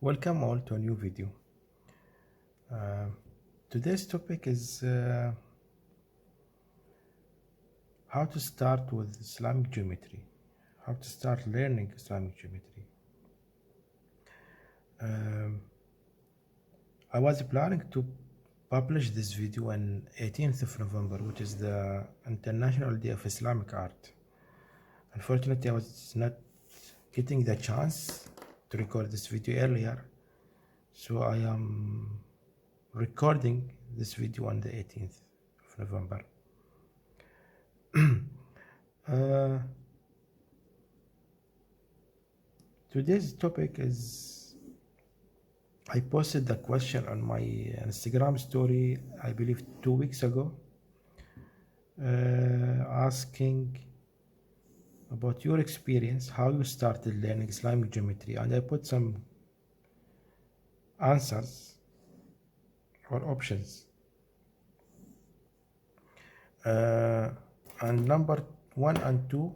Welcome all to a new video. Today's topic is how to start with Islamic geometry, how to start learning Islamic geometry. I was planning to publish this video on 18th of November, which is the International Day of Islamic Art. Unfortunately, I was not getting the chance to record this video earlier, so I am recording this video on the 18th of November. Today's topic is, I posted the question on my Instagram story, I believe 2 weeks ago, asking about your experience, how you started learning Islamic geometry, and I put some answers or options. And number 1 and 2,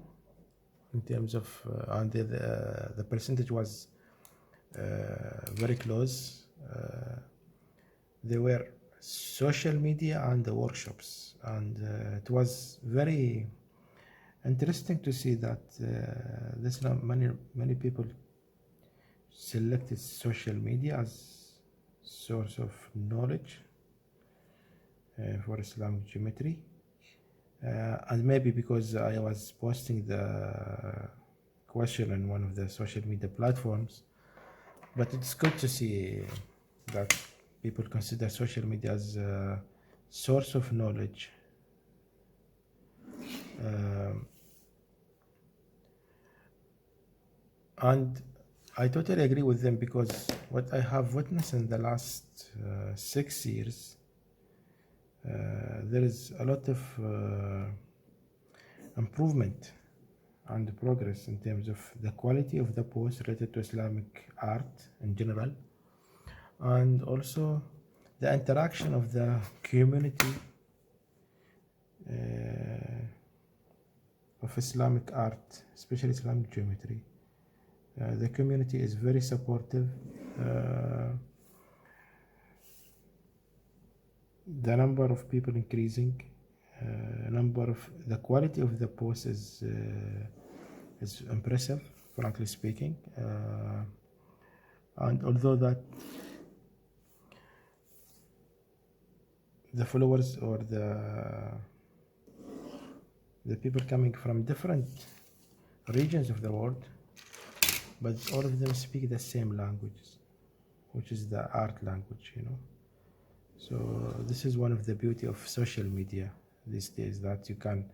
in terms of and the percentage was very close. They were social media and the workshops, and it was very interesting to see that there's not many people selected social media as source of knowledge for Islamic geometry, and maybe because I was posting the question on one of the social media platforms. But it's good to see that people consider social media as a source of knowledge. And I totally agree with them, because what I have witnessed in the last 6 years, there is a lot of improvement and progress in terms of the quality of the posts related to Islamic art in general, and also the interaction of the community of Islamic art, especially Islamic geometry. The community is very supportive. The number of people increasing, the quality of the post is impressive, frankly speaking. And although that the followers or the people coming from different regions of the world, but all of them speak the same language, which is the art language, So this is one of the beauty of social media these days, that you can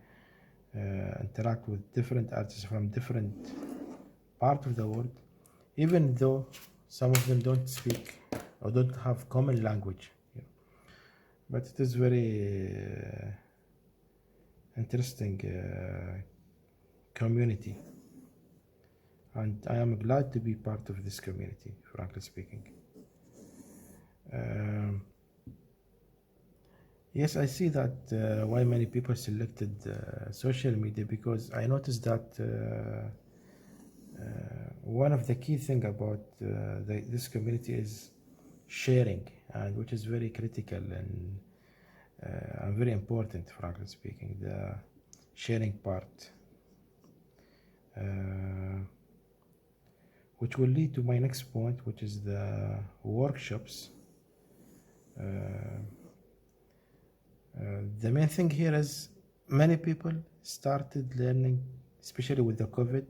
interact with different artists from different parts of the world, even though some of them don't speak or don't have common language. But it is very interesting community, and I am glad to be part of this community, frankly speaking. Yes, I see that why many people selected social media, because I noticed that one of the key thing about this community is sharing, and which is very critical and very important, frankly speaking, the sharing part, which will lead to my next point, which is the workshops. The main thing here is many people started learning, especially with the COVID,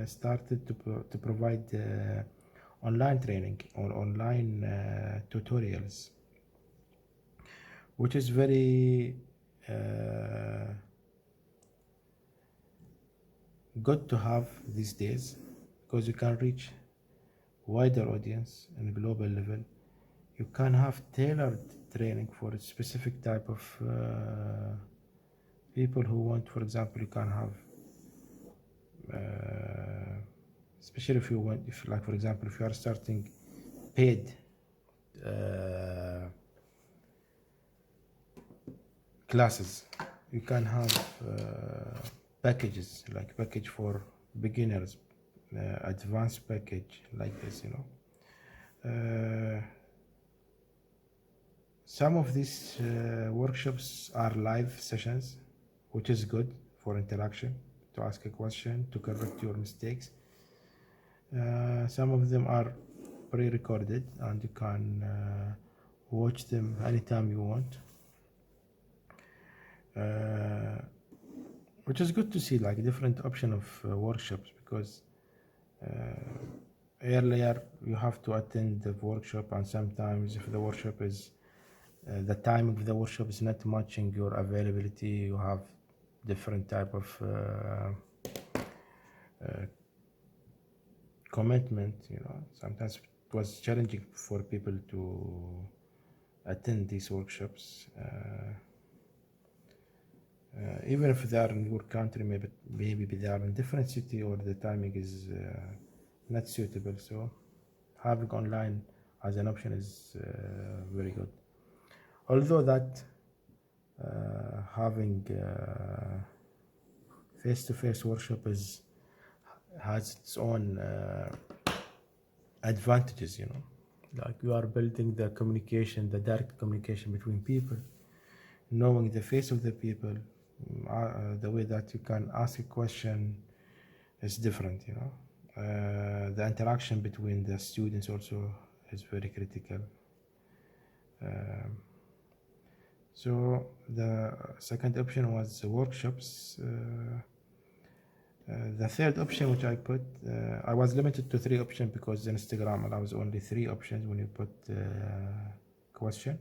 started to provide online training or online tutorials, which is very good to have these days, because you can reach wider audience on a global level. You can have tailored training for a specific type of people who want. For example, you can have especially if you want, like for example, if you are starting paid classes, you can have packages, like package for beginners, advanced package, like this, Some of these workshops are live sessions, which is good for interaction, to ask a question, to correct your mistakes. Some of them are pre-recorded and you can watch them anytime you want, which is good to see, like different option of workshops, because earlier you have to attend the workshop, and sometimes if the workshop is the time of the workshop is not matching your availability, you have different type of commitment, you know. Sometimes it was challenging for people to attend these workshops, even if they are in your country, maybe they are in different city, or the timing is not suitable. So having online as an option is very good. Although that having face-to-face workshop has its own advantages, you know, like you are building the communication, the direct communication between people, knowing the face of the people, the way that you can ask a question is different, you know. The interaction between the students also is very critical. So the second option was workshops. The third option which I put, I was limited to 3 options because Instagram allows only 3 options when you put question.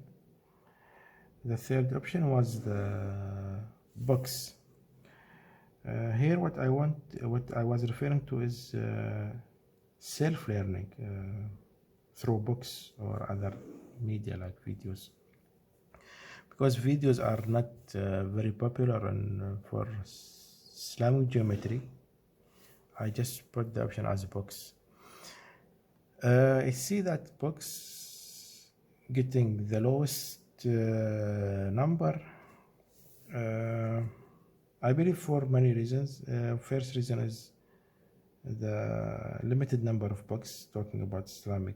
The third option was the books. Here what I was referring to is self-learning through books or other media like videos, because videos are not very popular, and for Islamic geometry I just put the option as books. I see that books getting the lowest number, I believe, for many reasons. First reason is the limited number of books talking about Islamic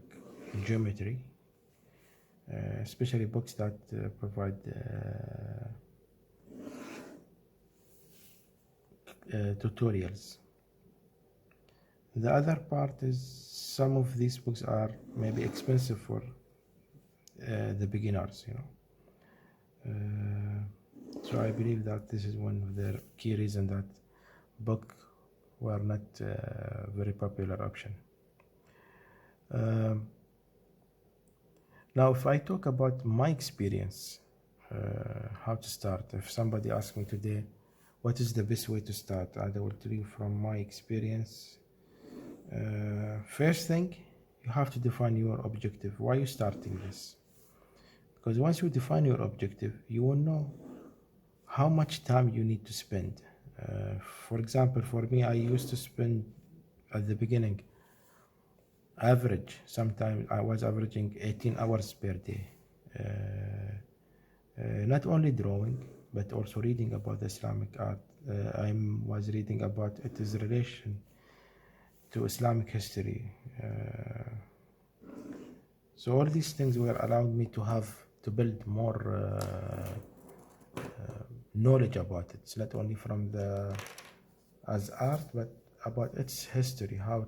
geometry, especially books that provide tutorials. The other part is some of these books are maybe expensive for the beginners, you know. So I believe that this is one of the key reasons that books were not a very popular option. Now, if I talk about my experience, how to start, if somebody asks me today, what is the best way to start, I will tell you from my experience. First thing, you have to define your objective. Why are you starting this? Because once you define your objective, you will know how much time you need to spend. For example, for me, I used to spend at the beginning average, sometimes I was averaging 18 hours per day, not only drawing but also reading about the Islamic art. I was reading about its relation to Islamic history. So all these things were allowed me to build more knowledge about it. It's not only from as art, but about its history, how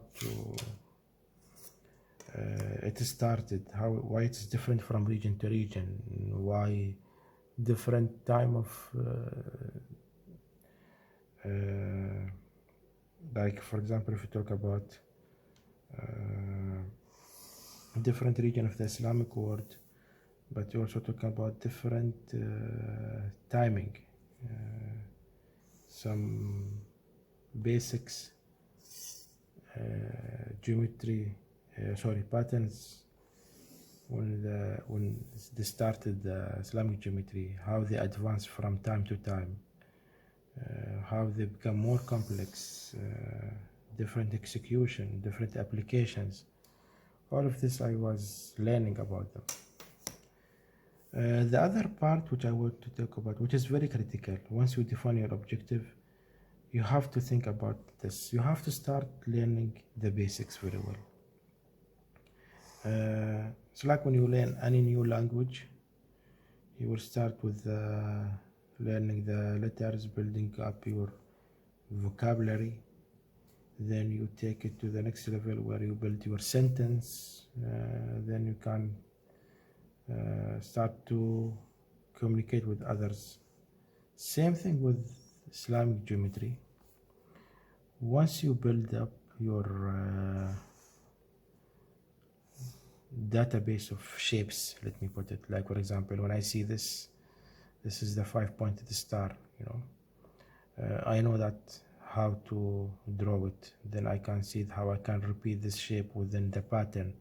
it started, why it's different from region to region, why different time of like, for example, if you talk about different region of the Islamic world, but you also talk about different timing, some basics, geometry, patterns when they started the Islamic geometry, how they advance from time to time, how they become more complex, different execution, different applications. All of this I was learning about them. The other part which I want to talk about, which is very critical, once you define your objective, you have to think about this. You have to start learning the basics very well. It's like when you learn any new language, you will start with learning the letters, building up your vocabulary. Then you take it to the next level where you build your sentence. Then you can start to communicate with others. Same thing with Islamic geometry. Once you build up your database of shapes, let me put it, like for example, when I see this is the 5-pointed star, you know, I know that how to draw it. Then I can see how I can repeat this shape within the pattern,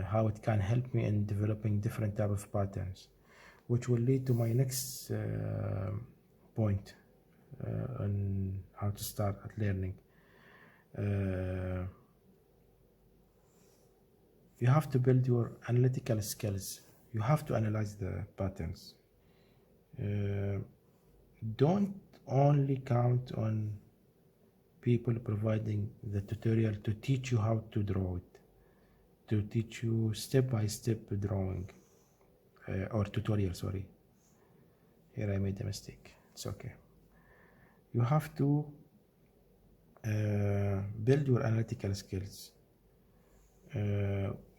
how it can help me in developing different type of patterns, which will lead to my next point on how to start at learning. You have to build your analytical skills. You have to analyze the patterns. Don't only count on people providing the tutorial to teach you how to draw it, to teach you step-by-step drawing, or tutorial, sorry. Here I made a mistake, it's okay. You have to build your analytical skills.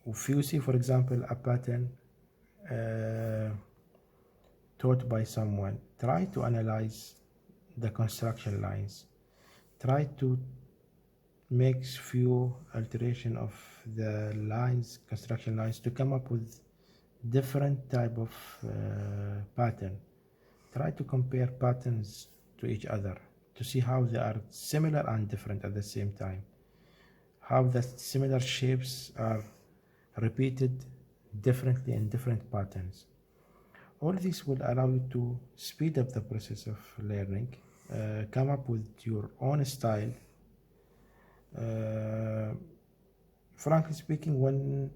If you see, for example, a pattern taught by someone, try to analyze the construction lines. Try to make few alteration of the lines, construction lines, to come up with different type of pattern. Try to compare patterns to each other to see how they are similar and different at the same time. How the similar shapes are repeated differently in different patterns. All this will allow you to speed up the process of learning, come up with your own style. Frankly speaking, when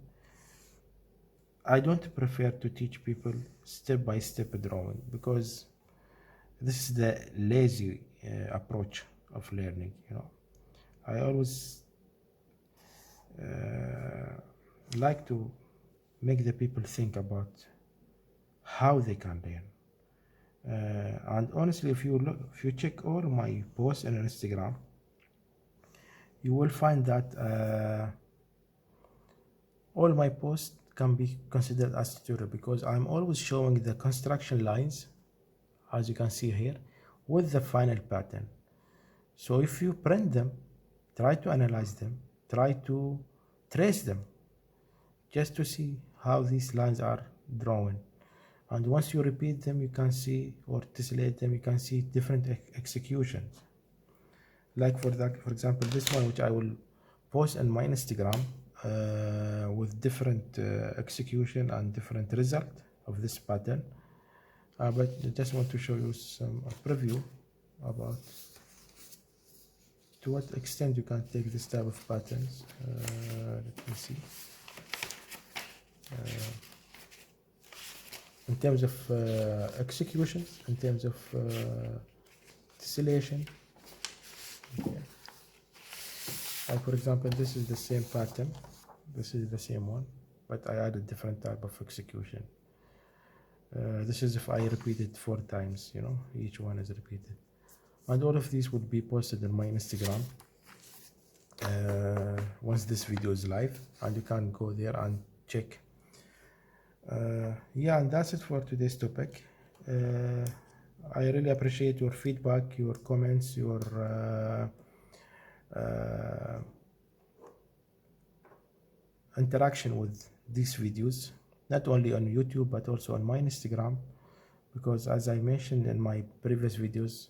I don't prefer to teach people step-by-step drawing, because this is the lazy approach of learning, you know. I always like to make the people think about how they can learn. And honestly, if you check all my posts on Instagram, you will find that all my posts can be considered as tutorial, because I'm always showing the construction lines, as you can see here, with the final pattern. So if you print them, try to analyze them, try to trace them, just to see how these lines are drawn. And once you repeat them, you can see, or tessellate them, you can see different executions. Like for example, this one, which I will post on my Instagram, with different execution and different result of this pattern. But I just want to show you some preview about to what extent you can take this type of patterns. Let me see. In terms of execution, in terms of tessellation. Okay. Like for example, this is the same pattern, this is the same one, but I added different type of execution. This is if I repeat it 4 times, you know, each one is repeated. And all of these will be posted on my Instagram once this video is live, and you can go there and check. Yeah, and that's it for today's topic. I really appreciate your feedback, your comments, your interaction with these videos, not only on YouTube but also on my Instagram, because as I mentioned in my previous videos,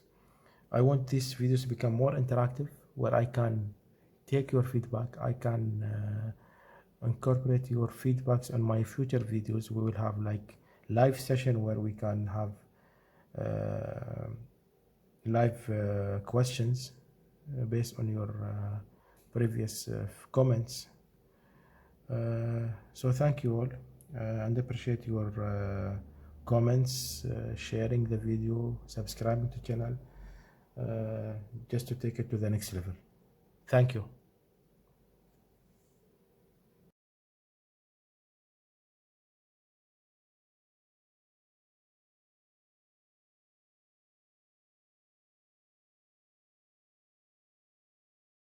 I want these videos to become more interactive, where I can take your feedback, I can incorporate your feedbacks on my future videos. We will have like live session where we can have live questions based on your previous comments. So thank you all, and appreciate your comments, sharing the video, subscribing to the channel, just to take it to the next level. Thank you.